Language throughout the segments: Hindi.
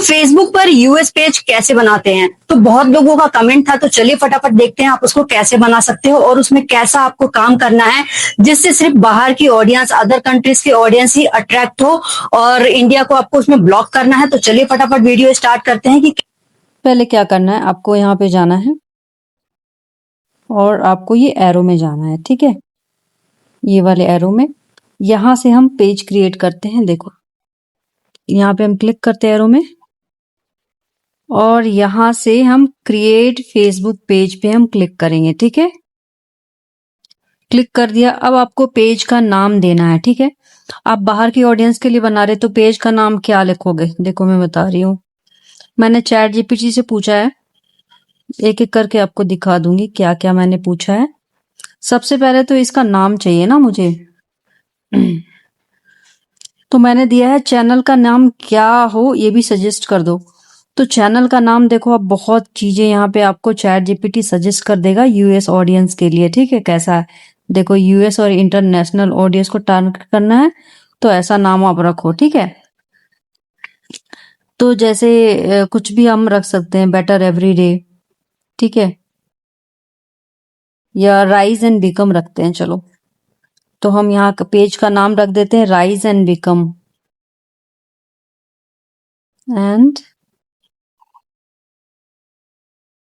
फेसबुक पर यूएस पेज कैसे बनाते हैं? तो बहुत लोगों का कमेंट था, तो चलिए फटाफट देखते हैं आप उसको कैसे बना सकते हो और उसमें कैसा आपको काम करना है जिससे सिर्फ बाहर की ऑडियंस, अदर कंट्रीज की ऑडियंस ही अट्रैक्ट हो और इंडिया को आपको उसमें ब्लॉक करना है। तो चलिए फटाफट वीडियो स्टार्ट करते हैं कि पहले क्या करना है, आपको यहाँ पे जाना है और आपको ये एरो में जाना है। ठीक है, ये वाले एरो में यहाँ से हम पेज क्रिएट करते हैं। देखो यहाँ पे हम क्लिक करते हैं एरो में और यहाँ से हम क्रिएट फेसबुक पेज पे हम क्लिक करेंगे। ठीक है, क्लिक कर दिया। अब आपको पेज का नाम देना है। ठीक है, आप बाहर की ऑडियंस के लिए बना रहे तो पेज का नाम क्या लिखोगे? देखो मैं बता रही हूँ, मैंने चैट जीपीटी से पूछा है, एक एक करके आपको दिखा दूंगी क्या क्या मैंने पूछा है। सबसे पहले तो इसका नाम चाहिए ना मुझे, तो मैंने दिया है चैनल का नाम क्या हो ये भी सजेस्ट कर दो। तो चैनल का नाम देखो, आप बहुत चीजें यहाँ पे आपको चैट जीपीटी सजेस्ट कर देगा यूएस ऑडियंस के लिए। ठीक है, कैसा है देखो, यूएस और इंटरनेशनल ऑडियंस को टारगेट करना है तो ऐसा नाम आप रखो। ठीक है, तो जैसे कुछ भी हम रख सकते हैं, बेटर एवरी डे। ठीक है, या राइज एंड बिकम रखते हैं। चलो, तो हम यहाँ पेज का नाम रख देते हैं rise and become and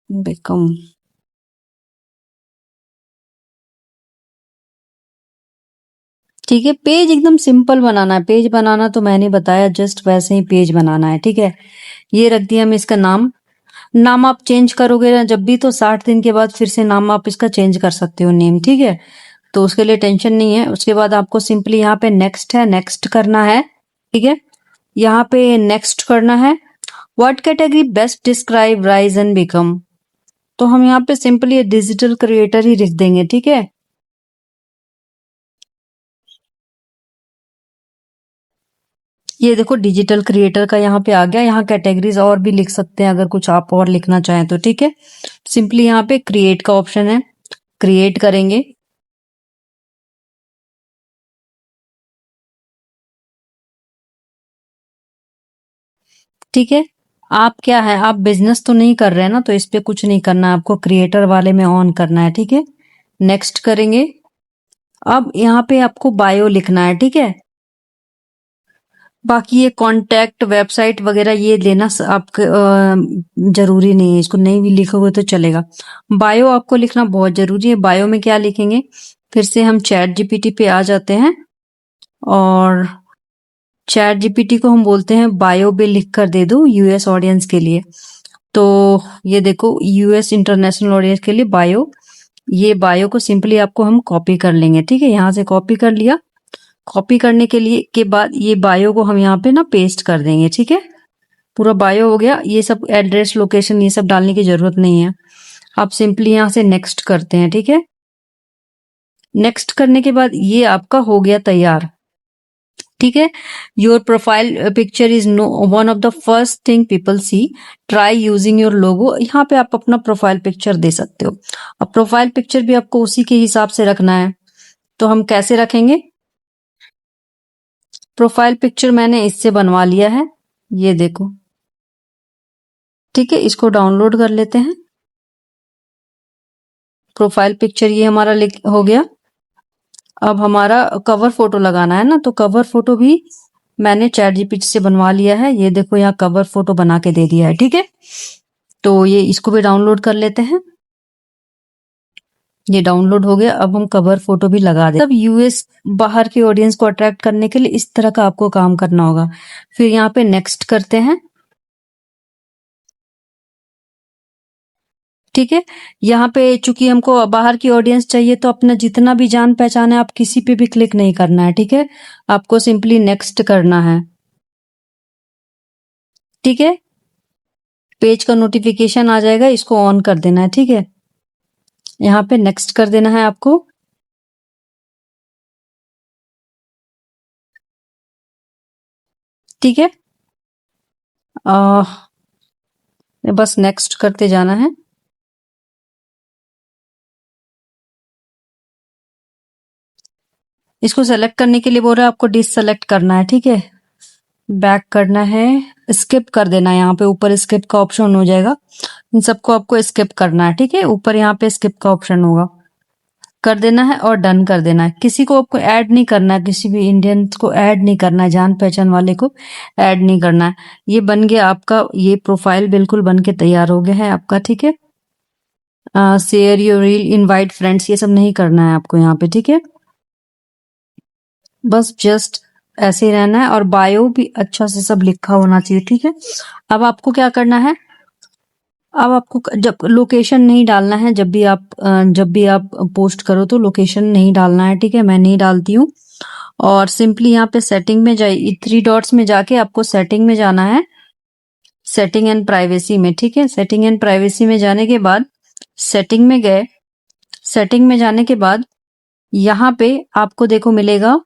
become. ठीक है, पेज एकदम सिंपल बनाना है। पेज बनाना तो मैंने बताया, जस्ट वैसे ही पेज बनाना है। ठीक है, ये रख दिया हम इसका नाम। नाम आप चेंज करोगे ना जब भी, तो 60 दिन के बाद फिर से नाम आप इसका चेंज कर सकते हो, नेम। ठीक है, तो उसके लिए टेंशन नहीं है। उसके बाद आपको सिंपली यहाँ पे नेक्स्ट है, नेक्स्ट करना है। ठीक है, यहाँ पे नेक्स्ट करना है। What category best describe rise and become, तो हम यहाँ पे सिंपली डिजिटल क्रिएटर ही लिख देंगे। ठीक है, ये देखो डिजिटल क्रिएटर का यहाँ पे आ गया। यहाँ कैटेगरीज और भी लिख सकते हैं अगर कुछ आप और लिखना चाहें तो। ठीक है, सिंपली यहाँ पे क्रिएट का ऑप्शन है, क्रिएट करेंगे। ठीक है, आप क्या है, आप बिजनेस तो नहीं कर रहे हैं ना, तो इस पे कुछ नहीं करना है आपको, क्रिएटर वाले में ऑन करना है। ठीक है, नेक्स्ट करेंगे। अब यहाँ पे आपको बायो लिखना है। ठीक है, बाकी ये कॉन्टैक्ट, वेबसाइट वगैरह ये लेना आपके जरूरी नहीं है, इसको नहीं भी लिखोगे तो चलेगा। बायो आपको लिखना बहुत जरूरी है। बायो में क्या लिखेंगे, फिर से हम चैट जीपीटी पे आ जाते हैं और चैट जीपीटी को हम बोलते हैं बायो भी लिख कर दे दो यूएस ऑडियंस के लिए। तो ये देखो, यूएस इंटरनेशनल ऑडियंस के लिए बायो, ये बायो को सिंपली आपको हम कॉपी कर लेंगे। ठीक है, यहाँ से कॉपी कर लिया। कॉपी करने के लिए के बाद ये बायो को हम यहाँ पे ना पेस्ट कर देंगे। ठीक है, पूरा बायो हो गया। ये सब एड्रेस, लोकेशन, ये सब डालने की जरूरत नहीं है। आप सिंपली यहाँ से नेक्स्ट करते हैं। ठीक है, नेक्स्ट करने के बाद ये आपका हो गया तैयार। ठीक है, your profile picture is no one of the first thing people see, try using your logo. यहाँ पे आप अपना प्रोफाइल पिक्चर दे सकते हो। अब प्रोफाइल पिक्चर भी आपको उसी के हिसाब से रखना है, तो हम कैसे रखेंगे? प्रोफाइल पिक्चर मैंने इससे बनवा लिया है, ये देखो। ठीक है, इसको डाउनलोड कर लेते हैं। प्रोफाइल पिक्चर ये हमारा हो गया। अब हमारा कवर फोटो लगाना है ना, तो कवर फोटो भी मैंने चैट जीपीटी से बनवा लिया है। ये देखो, यहाँ कवर फोटो बना के दे दिया है। ठीक है, तो ये इसको भी डाउनलोड कर लेते हैं। ये डाउनलोड हो गया। अब हम कवर फोटो भी लगा दे। तब यूएस बाहर की ऑडियंस को अट्रैक्ट करने के लिए इस तरह का आपको काम करना होगा। फिर यहाँ पे नेक्स्ट करते हैं। ठीक है, यहाँ पे चूंकि हमको बाहर की ऑडियंस चाहिए, तो अपना जितना भी जान पहचान है आप किसी पे भी क्लिक नहीं करना है। ठीक है, आपको सिंपली नेक्स्ट करना है। ठीक है, पेज का नोटिफिकेशन आ जाएगा, इसको ऑन कर देना है। ठीक है, यहाँ पे नेक्स्ट कर देना है आपको। ठीक है, बस नेक्स्ट करते जाना है। इसको सेलेक्ट करने के लिए बोल रहा है आपको डिस सेलेक्ट करना है। ठीक है, बैक करना है, स्किप कर देना है। यहाँ पे ऊपर स्किप का ऑप्शन हो जाएगा, इन सबको आपको स्किप करना है, ठीक है। ऊपर यहाँ पे स्किप का ऑप्शन होगा, कर देना है और डन कर देना है। किसी को आपको ऐड नहीं करना है, किसी भी इंडियन को ऐड नहीं करना है, जान पहचान वाले को ऐड नहीं करना है। ये बन गया आपका, ये प्रोफाइल बिल्कुल बन के तैयार हो गया है आपका, ठीक है। Share your reel, invite friends, ये सब नहीं करना है आपको यहाँ पे, ठीक है। बस जस्ट ऐसे ही रहना है और बायो भी अच्छा से सब लिखा होना चाहिए, ठीक है। अब आपको क्या करना है, अब आपको जब लोकेशन नहीं डालना है, जब भी आप पोस्ट करो तो लोकेशन नहीं डालना है, ठीक है। मैं नहीं डालती हूँ। और सिंपली यहाँ पे सेटिंग में जाइए, 3 डॉट्स में जाके आपको सेटिंग में जाना है, सेटिंग एंड प्राइवेसी में, ठीक है। सेटिंग एंड प्राइवेसी में जाने के बाद सेटिंग में गए, सेटिंग में जाने के बाद यहाँ पे आपको देखो मिलेगा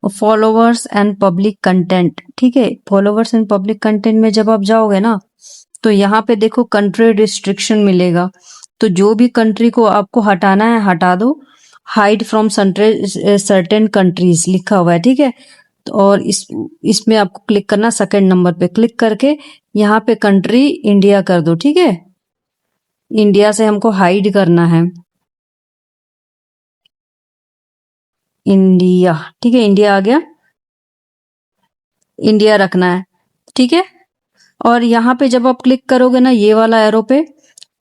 फॉलोवर्स एंड पब्लिक कंटेंट, ठीक है। फॉलोवर्स एंड पब्लिक कंटेंट में जब आप जाओगे ना, तो यहाँ पे देखो कंट्री रिस्ट्रिक्शन मिलेगा। तो जो भी कंट्री को आपको हटाना है हटा दो, हाइड फ्रॉम सर्टेन कंट्रीज लिखा हुआ है, ठीक है। और इसमें आपको क्लिक करना, सेकंड नंबर पे क्लिक करके यहाँ पे कंट्री इंडिया कर दो, ठीक है। इंडिया से हमको हाइड करना है, इंडिया, ठीक है। इंडिया आ गया, इंडिया रखना है, ठीक है। और यहाँ पे जब आप क्लिक करोगे ना ये वाला एरो पे,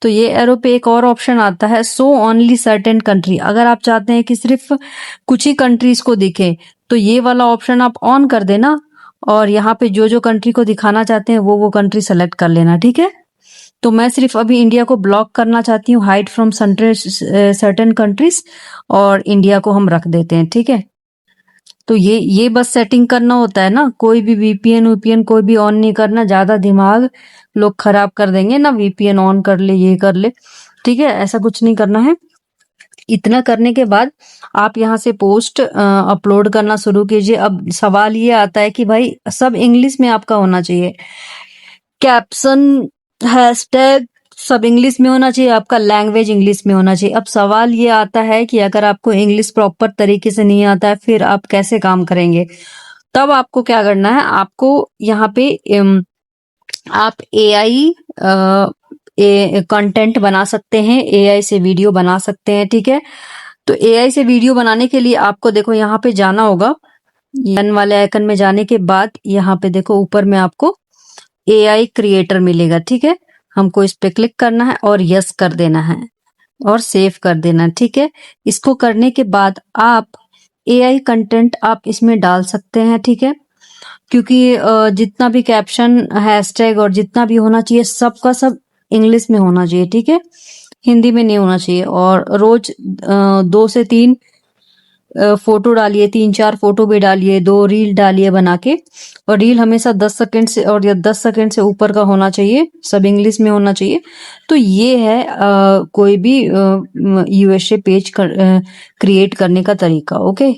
तो ये एरो पे एक और ऑप्शन आता है, शो ओनली सर्टेन कंट्री। अगर आप चाहते हैं कि सिर्फ कुछ ही कंट्रीज को दिखे, तो ये वाला ऑप्शन आप ऑन कर देना और यहाँ पे जो जो कंट्री को दिखाना चाहते हैं वो कंट्री सेलेक्ट कर लेना, ठीक है। तो मैं सिर्फ अभी इंडिया को ब्लॉक करना चाहती हूँ, हाइड फ्रॉम सर्टेन कंट्रीज, और इंडिया को हम रख देते हैं, ठीक है। तो ये बस सेटिंग करना होता है ना, कोई भी वीपीएन कोई भी ऑन नहीं करना, ज्यादा दिमाग लोग खराब कर देंगे ना, वीपीएन ऑन कर ले, ये कर ले, ठीक है। ऐसा कुछ नहीं करना है। इतना करने के बाद आप यहाँ से पोस्ट अपलोड करना शुरू कीजिए। अब सवाल ये आता है कि भाई सब इंग्लिश में आपका होना चाहिए, कैप्शन, हैशटैग सब इंग्लिश में होना चाहिए, आपका लैंग्वेज इंग्लिश में होना चाहिए। अब सवाल ये आता है कि अगर आपको इंग्लिश प्रॉपर तरीके से नहीं आता है, फिर आप कैसे काम करेंगे। तब आपको क्या करना है, आपको यहाँ पे आप एआई कंटेंट बना सकते हैं, एआई से वीडियो बना सकते हैं, ठीक है। तो एआई से वीडियो बनाने के लिए आपको देखो यहाँ पे जाना होगा, गन वाले आइकन में जाने के बाद यहाँ पे देखो ऊपर में आपको एआई क्रिएटर मिलेगा, ठीक है। हमको इस पे क्लिक करना है और यस कर देना है और सेव कर देना है, ठीक है। इसको करने के बाद आप एआई कंटेंट आप इसमें डाल सकते हैं, ठीक है। क्योंकि जितना भी कैप्शन, हैशटैग और जितना भी होना चाहिए सबका सब इंग्लिश में होना चाहिए, ठीक है, हिंदी में नहीं होना चाहिए। और रोज 2 से 3 फोटो डालिए, 3-4 फोटो भी डालिए, 2 रील डालिए बना के। और रील हमेशा 10 सेकंड से और या 10 सेकंड से ऊपर का होना चाहिए, सब इंग्लिश में होना चाहिए। तो ये है कोई भी यूएसए पेज क्रिएट करने का तरीका, ओके।